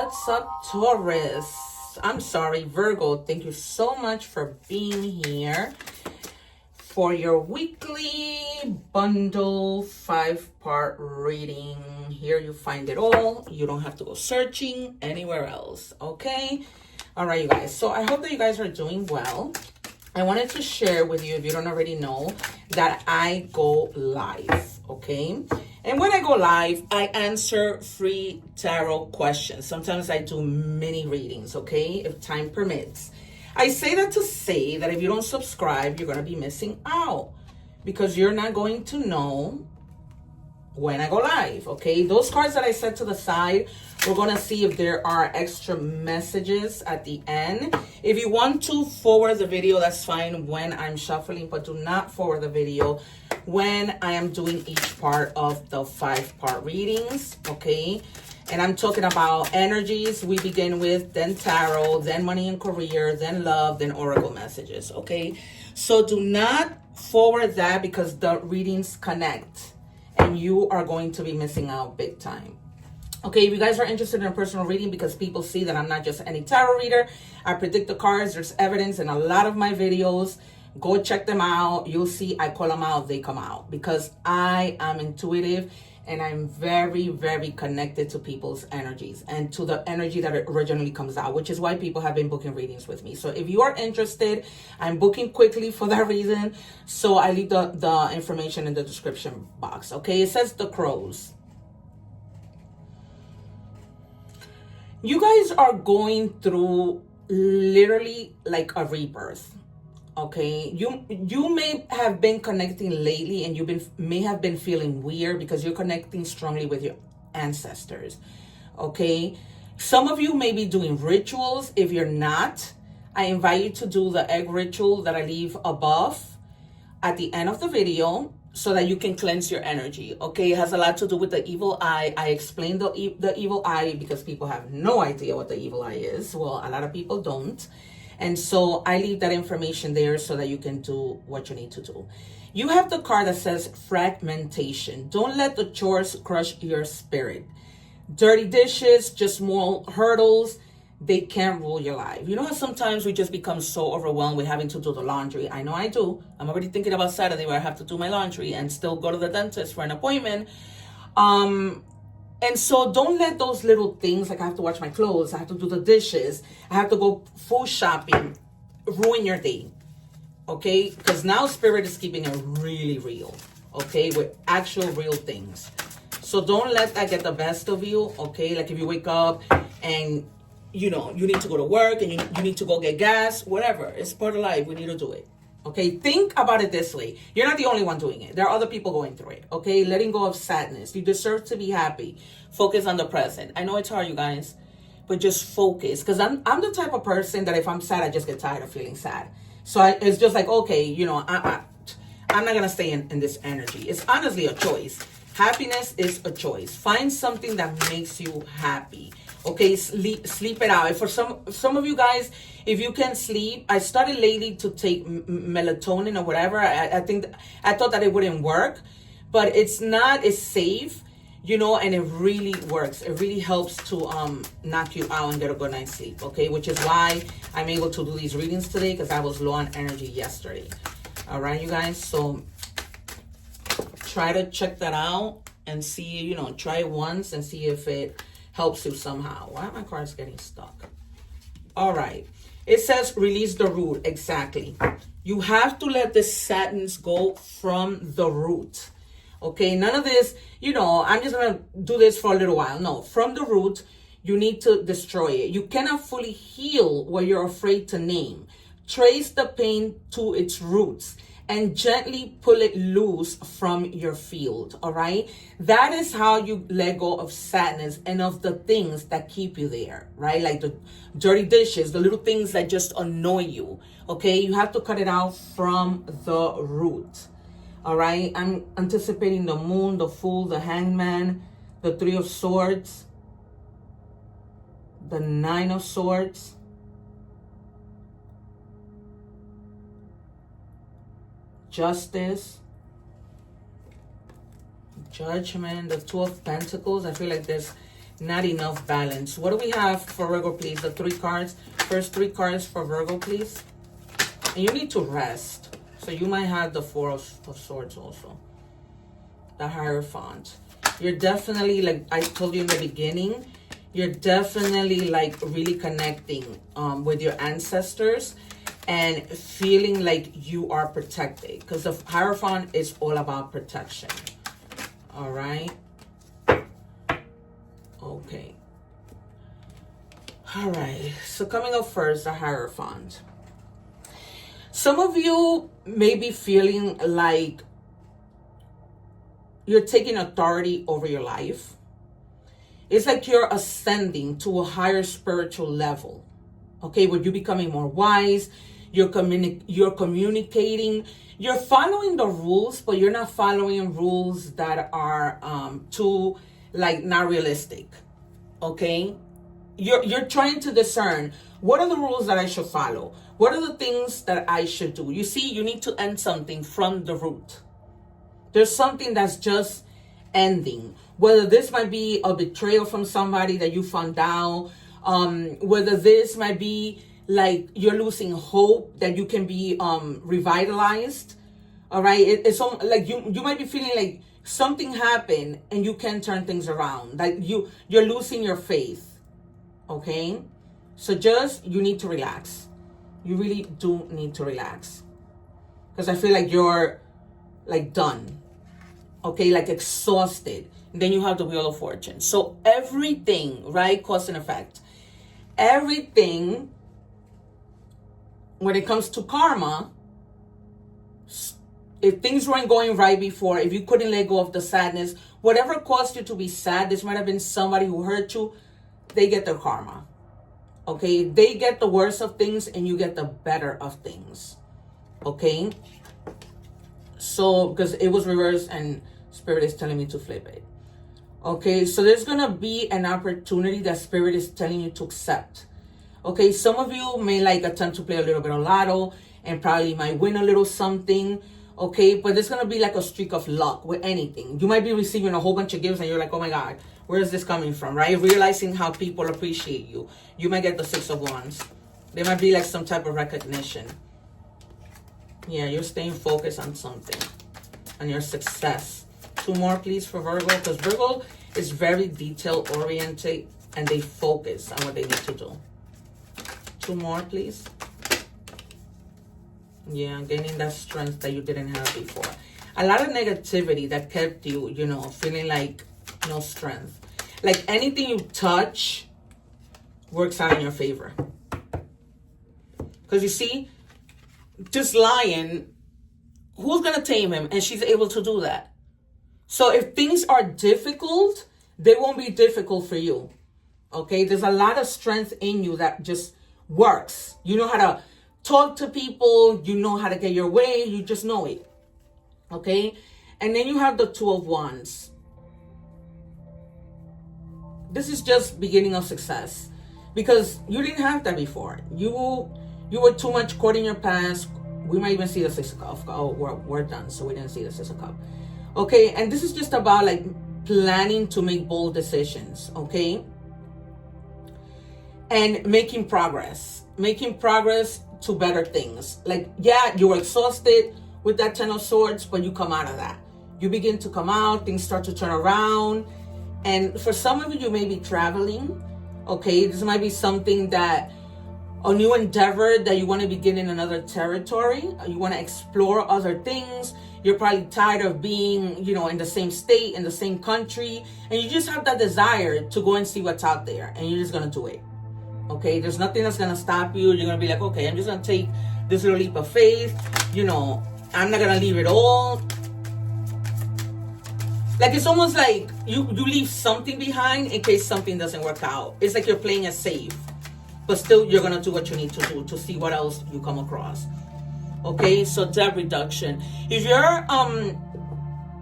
What's up, Taurus? I'm sorry, Virgo. Thank you so much for being here for your weekly bundle 5-part reading. Here you find it all. You don't have to go searching anywhere else, okay? All right, you guys. So I hope that you guys are doing well. I wanted to share with you, if you don't already know, that I go live, okay? And when I go live, I answer free tarot questions. Sometimes I do mini readings, okay, if time permits. I say that to say that if you don't subscribe, you're going to be missing out because you're not going to know when I go live, okay? Those cards that I set to the side, we're going to see if there are extra messages at the end. If you want to forward the video, that's fine when I'm shuffling, but do not forward the video when I am doing each part of the 5-part readings, okay? And I'm talking about energies. We begin with, then tarot, then money and career, then love, then oracle messages, okay? So do not forward that because the readings connect and you are going to be missing out big time. Okay, if you guys are interested in a personal reading because people see that I'm not just any tarot reader, I predict the cards, there's evidence in a lot of my videos. Go check them out. You'll see I call them out, they come out. Because I am intuitive and I'm very, very connected to people's energies and to the energy that originally comes out, which is why people have been booking readings with me. So if you are interested, I'm booking quickly for that reason. So I leave the information in the description box. Okay, it says the crows. You guys are going through literally like a rebirth. Okay, you may have been connecting lately and may have been feeling weird because you're connecting strongly with your ancestors. Okay, some of you may be doing rituals. If you're not, I invite you to do the egg ritual that I leave above at the end of the video so that you can cleanse your energy. Okay, it has a lot to do with the evil eye. I explained the evil eye because people have no idea what the evil eye is. Well, a lot of people don't. And so I leave that information there so that you can do what you need to do. You have the card that says fragmentation. Don't let the chores crush your spirit. Dirty dishes, just more hurdles, they can't rule your life. You know how sometimes we just become so overwhelmed with having to do the laundry? I know I do. I'm already thinking about Saturday where I have to do my laundry and still go to the dentist for an appointment. And so don't let those little things, like I have to wash my clothes, I have to do the dishes, I have to go food shopping, ruin your day, okay? Because now spirit is keeping it really real, okay? With actual real things. So don't let that get the best of you, okay? Like if you wake up and, you know, you need to go to work and you need to go get gas, whatever. It's part of life. We need to do it. Okay, think about it this way. You're not the only one doing it. There are other people going through it. Okay, letting go of sadness. You deserve to be happy. Focus on the present. I know it's hard, you guys, but just focus. Because I'm the type of person that if I'm sad, I just get tired of feeling sad. So it's just like, okay, you know, I'm not going to stay in this energy. It's honestly a choice. Happiness is a choice. Find something that makes you happy. Okay, sleep it out. For some of you guys, if you can sleep, I started lately to take melatonin or whatever. I thought that it wouldn't work, but it's safe, you know, and it really works. It really helps to knock you out and get a good night's sleep. Okay, which is why I'm able to do these readings today because I was low on energy yesterday. All right, you guys. So try to check that out and see, you know, try it once and see if it helps you somehow. Why are my cards getting stuck? All right. It says release the root. Exactly. You have to let the sadness go from the root. Okay. None of this, you know, I'm just going to do this for a little while. No, from the root, you need to destroy it. You cannot fully heal what you're afraid to name. Trace the pain to its roots and gently pull it loose from your field, all right? That is how you let go of sadness and of the things that keep you there, right? Like the dirty dishes, the little things that just annoy you, okay? You have to cut it out from the root, all right? I'm anticipating the moon, the fool, the hangman, the 3 of swords, the 9 of swords, justice, judgment, the 2 of pentacles. I feel like Not enough balance. What do we have for Virgo, please? The 3 cards. First 3 cards for Virgo, please. And you need to rest. So you might have the 4 of Swords also. The Hierophant. You're definitely, like I told you in the beginning, you're definitely like really connecting with your ancestors and feeling like you are protected. Because the Hierophant is all about protection. All right. Okay. All right. So coming up first, the Hierophant. Some of you may be feeling like you're taking authority over your life. It's like you're ascending to a higher spiritual level. Okay, where you're becoming more wise, you're communicating, you're following the rules, but you're not following rules that are too, like, not realistic. Okay? You're trying to discern, what are the rules that I should follow? What are the things that I should do? You see, you need to end something from the root. There's something that's just ending. Whether this might be a betrayal from somebody that you found out, whether this might be like you're losing hope that you can be revitalized. All right, it's like you might be feeling like something happened and you can turn things around. Like you're losing your faith. Okay, so you need to relax. You really do need to relax, because I feel like you're like done. Okay, like exhausted. And then you have the Wheel of Fortune. So everything, right, cause and effect. Everything, when it comes to karma, if things weren't going right before, if you couldn't let go of the sadness, whatever caused you to be sad, this might have been somebody who hurt you, they get their karma. Okay, they get the worst of things and you get the better of things. Okay, so because it was reversed and Spirit is telling me to flip it. Okay, so there's gonna be an opportunity that Spirit is telling you to accept. Okay, some of you may like attempt to play a little bit of lotto and probably might win a little something. Okay, but there's gonna be like a streak of luck with anything. You might be receiving a whole bunch of gifts and you're like, oh my God, where is this coming from, right? Realizing how people appreciate you. You might get the 6 of Wands. There might be like some type of recognition. Yeah, you're staying focused on something, on your success. 2 more, please, for Virgo, because Virgo is very detail-oriented and they focus on what they need to do. 2 more, please. Yeah, gaining that strength that you didn't have before. A lot of negativity that kept you, you know, feeling like no strength. Like anything you touch works out in your favor. Because you see, this lion, who's going to tame him? And she's able to do that. So if things are difficult, they won't be difficult for you. Okay? There's a lot of strength in you that just works. You know how to talk to people. You know how to get your way. You just know it. Okay? And then you have the 2 of Wands. This is just beginning of success. Because you didn't have that before. You were too much caught in your past. We might even see the 6 of Cups. Oh, we're done. So we didn't see the 6 of Cups. Okay, and this is just about like planning to make bold decisions, okay? And making progress to better things. Like, yeah, you were exhausted with that 10 of Swords, but you come out of that. You begin to come out, things start to turn around. And for some of you, you may be traveling, okay? This might be something that, a new endeavor that you want to begin in another territory. You want to explore other things. You're probably tired of being, you know, in the same state, in the same country. And you just have that desire to go and see what's out there. And you're just going to do it. Okay? There's nothing that's going to stop you. You're going to be like, okay, I'm just going to take this little leap of faith. You know, I'm not going to leave it all. Like, it's almost like you leave something behind in case something doesn't work out. It's like you're playing it safe. But still, you're going to do what you need to do to see what else you come across. Okay, so debt reduction. If your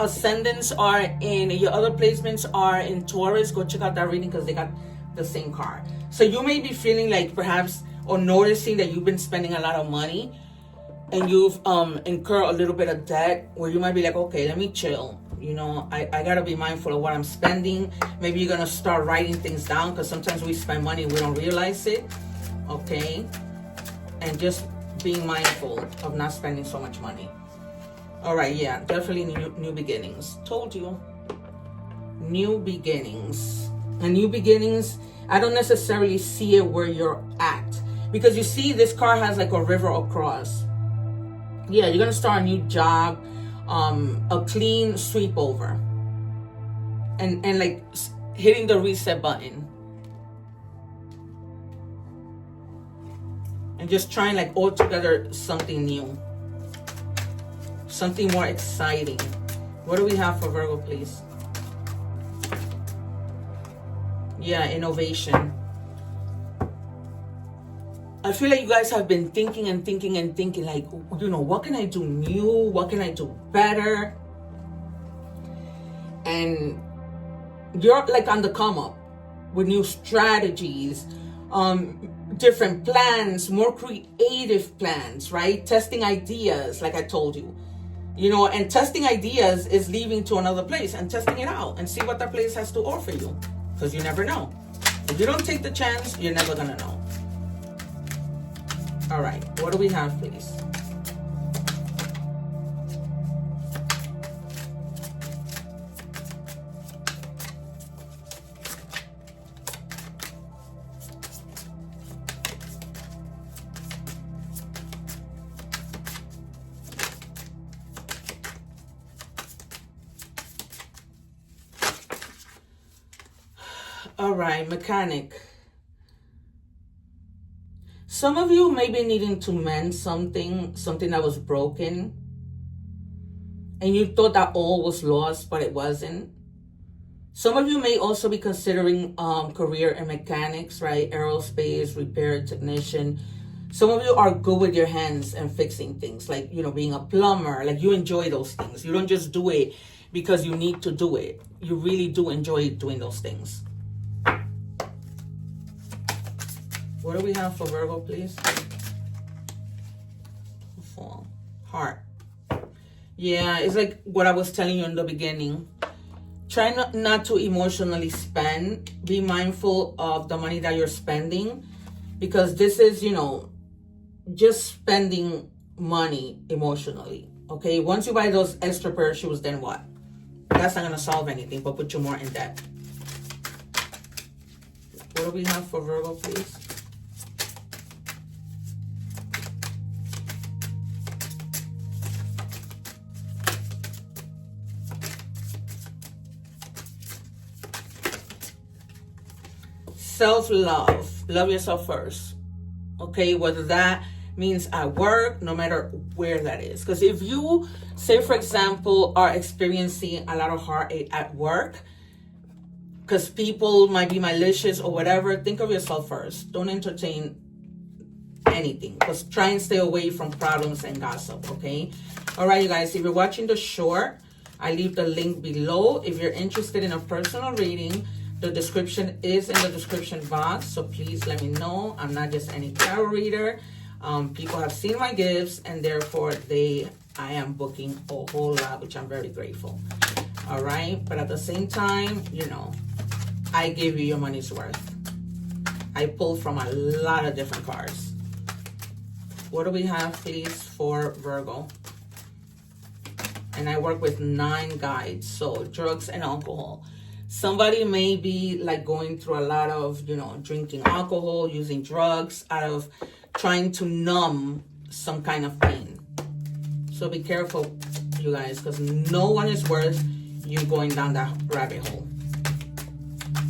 ascendants are in, your other placements are in Taurus, go check out that reading because they got the same card. So you may be feeling like perhaps, or noticing that you've been spending a lot of money and you've incurred a little bit of debt where you might be like, okay, let me chill. You know, I gotta be mindful of what I'm spending. Maybe you're gonna start writing things down, because sometimes we spend money and we don't realize it. Okay, and just being mindful of not spending so much money. All right, yeah, definitely new beginnings. Told you, new beginnings. And new beginnings, I don't necessarily see it where you're at, because you see this card has like a river across. Yeah, you're gonna start a new job, a clean sweep over, and like hitting the reset button, and just trying like altogether something new, something more exciting. What do we have for Virgo, please? Yeah, innovation. I feel like you guys have been thinking and thinking and thinking, like, you know, what can I do new? What can I do better? And you're like on the come up with new strategies, different plans, more creative plans, right? Testing ideas, like I told you. You know, and testing ideas is leaving to another place and testing it out and see what that place has to offer you. Because you never know. If you don't take the chance, you're never gonna know. All right, what do we have, please? All right, mechanic. Some of you may be needing to mend something that was broken, and you thought that all was lost, but it wasn't. Some of you may also be considering career in mechanics, right? Aerospace, repair technician. Some of you are good with your hands and fixing things, like, you know, being a plumber. Like, you enjoy those things. You don't just do it because you need to do it. You really do enjoy doing those things. What do we have for Virgo, please? Fall. Heart. Yeah, it's like what I was telling you in the beginning. Try not to emotionally spend. Be mindful of the money that you're spending, because this is, you know, just spending money emotionally. Okay, once you buy those extra pair of shoes, then what? That's not going to solve anything but put you more in debt. What do we have for Virgo, please? Self-love. Love yourself first. Okay, whether that means at work, no matter where that is. Because if you, say for example, are experiencing a lot of heartache at work, because people might be malicious or whatever, think of yourself first. Don't entertain anything. Just try and stay away from problems and gossip, okay? All right, you guys, if you're watching the short, I leave the link below. If you're interested in a personal reading, the description is in the description box, so please let me know. I'm not just any tarot reader. People have seen my gifts, and therefore I am booking a whole lot, which I'm very grateful. All right, but at the same time, you know, I give you your money's worth. I pulled from a lot of different cards. What do we have, please, for Virgo? And I work with 9 guides, so drugs and alcohol. Somebody may be like going through a lot of, you know, drinking alcohol, using drugs, out of trying to numb some kind of pain. So be careful, you guys, because no one is worth you going down that rabbit hole.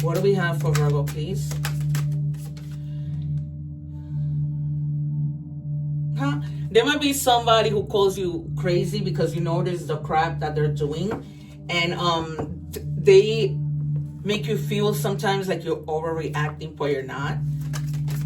What do we have for Virgo, please? There might be somebody who calls you crazy because you notice the crap that they're doing, and they make you feel sometimes like you're overreacting, but you're not.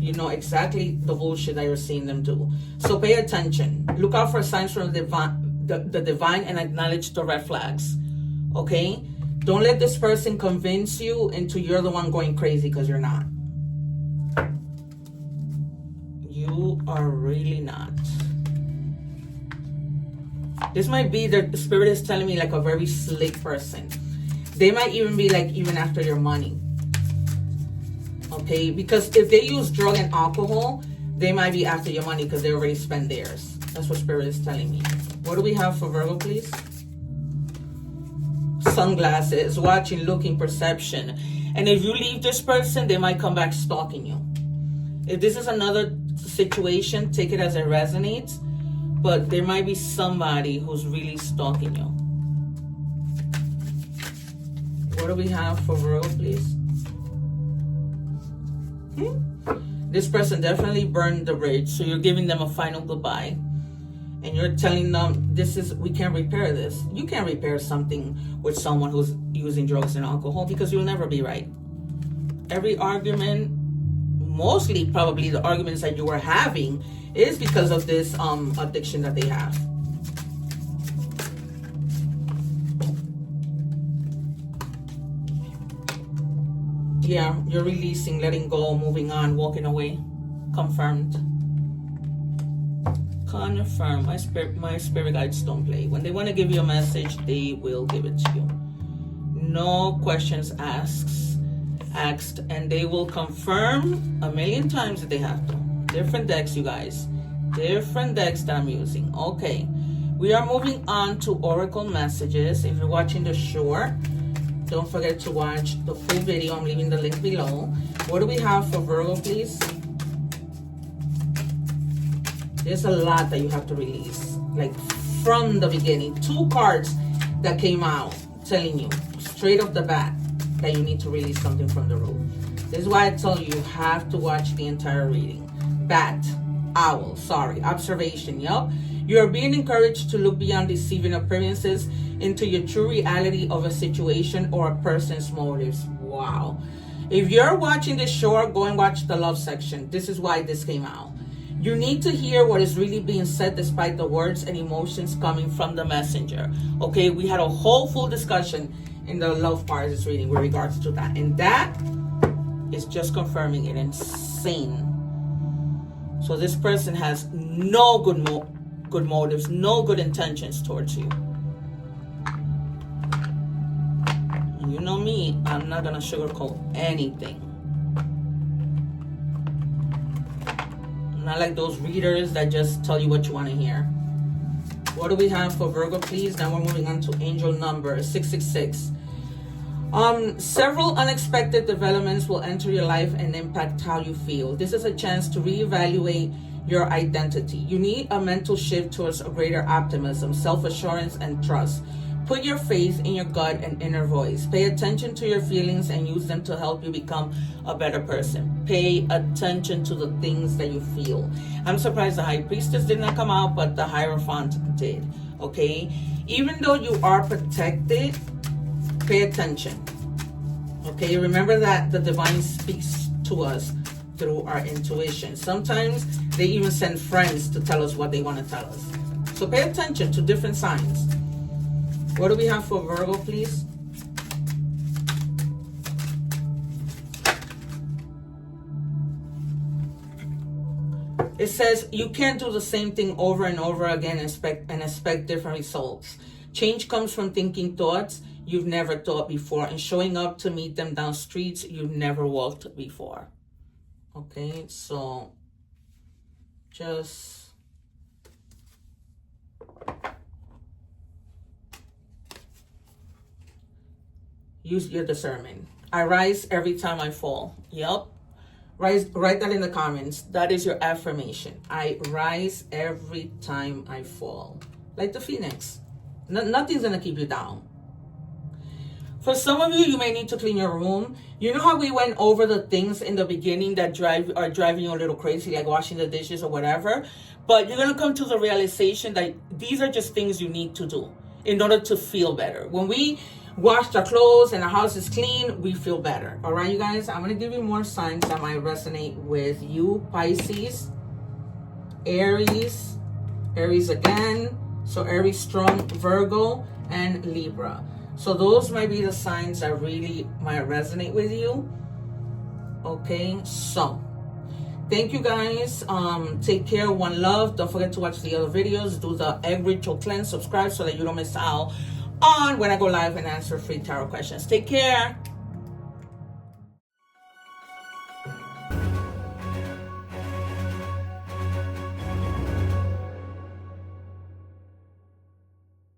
You know exactly the bullshit that you're seeing them do. So pay attention. Look out for signs from the divine and acknowledge the red flags. Okay? Don't let this person convince you into you're the one going crazy, because you're not. You are really not. This might be, the spirit is telling me, like a very slick person. They might even be like even after your money. Okay, because if they use drug and alcohol, they might be after your money because they already spent theirs. That's what spirit is telling me. What do we have for Virgo, please? Sunglasses, watching, looking, perception. And if you leave this person, they might come back stalking you. If this is another situation, take it as it resonates. But there might be somebody who's really stalking you. What do we have for Virgo, please? This person definitely burned the bridge. So you're giving them a final goodbye. And you're telling them, we can't repair this. You can't repair something with someone who's using drugs and alcohol because you'll never be right. Every argument, mostly probably the arguments that you were having, is because of this addiction that they have. Yeah, you're releasing, letting go, moving on, walking away. Confirmed. Confirm. My spirit guides don't play. When they want to give you a message, they will give it to you. No questions asked, and they will confirm a million times if they have to. Different decks, you guys. Different decks that I'm using. Okay. We are moving on to oracle messages. If you're watching the short, don't forget to watch the full video. I'm leaving the link below. What do we have for Virgo, please? There's a lot that you have to release. Like from the beginning. 2 cards that came out telling you straight off the bat that you need to release something from the root. This is why I tell you have to watch the entire reading. Bat, owl, observation, yup. You are being encouraged to look beyond deceiving appearances into your true reality of a situation or a person's motives. Wow. If you're watching this show, go and watch the love section. This is why this came out. You need to hear what is really being said despite the words and emotions coming from the messenger. Okay, we had a whole full discussion in the love part of this reading with regards to that. And that is just confirming it. Insane. So this person has no good motives, no good intentions towards you. And you know me, I'm not going to sugarcoat anything. I'm not like those readers that just tell you what you want to hear. What do we have for Virgo, please? Now we're moving on to angel number 666. Several unexpected developments will enter your life and impact how you feel. This is a chance to reevaluate your identity. You need a mental shift towards a greater optimism, self-assurance, and trust. Put your faith in your gut and inner voice. Pay attention to your feelings and use them to help you become a better person. Pay attention to the things that you feel. I'm surprised the High Priestess did not come out, but the Hierophant did. Okay? Even though you are protected, pay attention. Okay? Remember that the divine speaks to us through our intuition. Sometimes they even send friends to tell us what they want to tell us. So pay attention to different signs. What do we have for Virgo, please? It says you can't do the same thing over and over again and expect different results. Change comes from thinking thoughts you've never thought before and showing up to meet them down streets you've never walked before. Okay, so just use your discernment. I rise every time I fall. Yep. Write that in the comments. That is your affirmation. I rise every time I fall. Like the phoenix. Nothing's going to keep you down. For some of you, you may need to clean your room. You know how we went over the things in the beginning that are driving you a little crazy, like washing the dishes or whatever? But you're going to come to the realization that these are just things you need to do in order to feel better. When we wash our clothes and our house is clean, we feel better. All right, you guys, I'm going to give you more signs that might resonate with you. Pisces, Aries again. So Aries strong, Virgo, and Libra. So those might be the signs that really might resonate with you. Okay, so Thank you guys. Take care. One love. Don't forget to watch the other videos. Do the egg ritual cleanse. Subscribe so that you don't miss out on when I go live and answer free tarot questions. Take care.